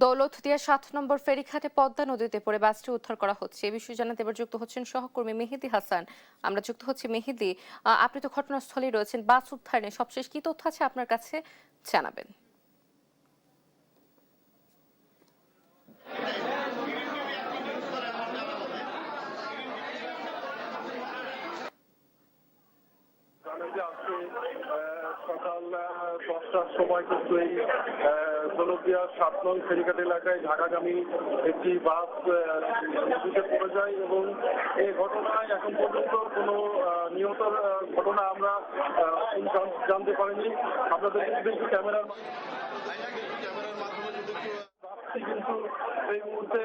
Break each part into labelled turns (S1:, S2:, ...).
S1: দৌলতদিয়া ৭ নম্বর ফেরিঘাটে পদ্মা নদীতে পড়ে বাসটি উদ্ধার করা হচ্ছে। এই বিষয়ে জানাতে এবার যুক্ত হচ্ছেন সহকর্মী মেহেদী হাসান। আমরা যুক্ত হচ্ছি মেহেদী। আপনি তো ঘটনাস্থলেই রয়েছেন। বাস উদ্ধার নিয়ে সবশেষ কি তথ্য আছে আপনার কাছে জানাবেন।
S2: সকাল 10টার সময় কিন্তু এই দৌলতদিয়া ৭ নং ফেরিঘাট এলাকায় ঢাকাগামী একটি বাস নদীতে পড়ে যায় এবং এই ঘটনায় এখন পর্যন্ত কোনো নিহতের ঘটনা আমরা জানতে পারিনি। আপনাদের কিন্তু ক্যামেরার বাসটি কিন্তু এই মুহূর্তে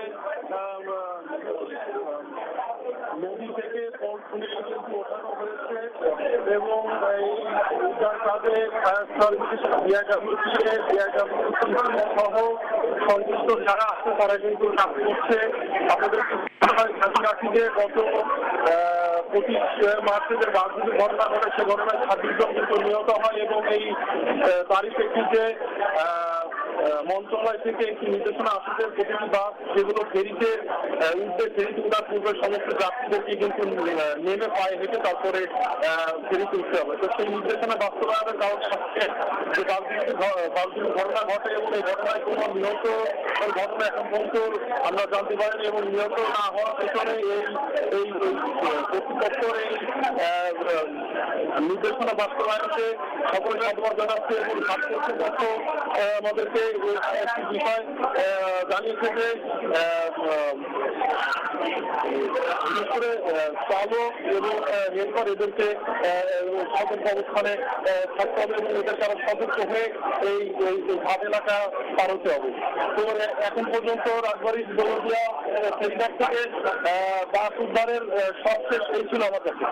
S2: নদী থেকে কিন্তু ওঠানো হয়েছে এবং এই উদ্ধার কাজে ফায়ার সার্ভিস সহ সংশ্লিষ্ট যারা আছে তারা কিন্তু কাজ করছে। আপনাদের কাছাকাছিতে গত 25 মার্চে যে বাসগুলি ঘটনা ঘটে সে ঘটনায় 26 জন কিন্তু নিহত হয় এবং এই তারই প্রেক্ষিতে মন্ত্রণালয় থেকে একটি নির্দেশনা আসছে প্রতিটি বাস যেগুলো ফেরিতে উঠবে ফেরিতে উঠার পূর্বে সমস্ত যাত্রীদেরকে কিন্তু নেমে পায়ে হেঁটে তারপরে ফেরিতে উঠতে হবে। তো সেই নির্দেশনা বাস্তবায়নের কারণে হচ্ছে যে বাসগুলি ঘটনা ঘটে এবং এই ঘটনায় কোনো নিহত ঘটনা এখন পর্যন্ত আমরা জানতে পারিনি এবং নিহত না হওয়ার পেছনে এই কর্তৃপক্ষের এই নির্দেশনা বাস্তবায়নকে সকলে ধন্যবাদ জানাচ্ছে এবং কাজ কর্তৃপক্ষ আমাদেরকে একটি বিষয় জানিয়েছে যে বিশেষ করে চালক এবং হেল্পার এদেরকে সতর্ক অবস্থানে থাকতে হবে এবং এদেরকে আরো সতর্ক হয়ে এই ঘাট এলাকা পার হতে হবে। তো এখন পর্যন্ত রাজবাড়ির দৌলতদিয়া ফেরিঘাট থেকে বাস উদ্ধারের সবশেষ এই ছিল আমার কাছে।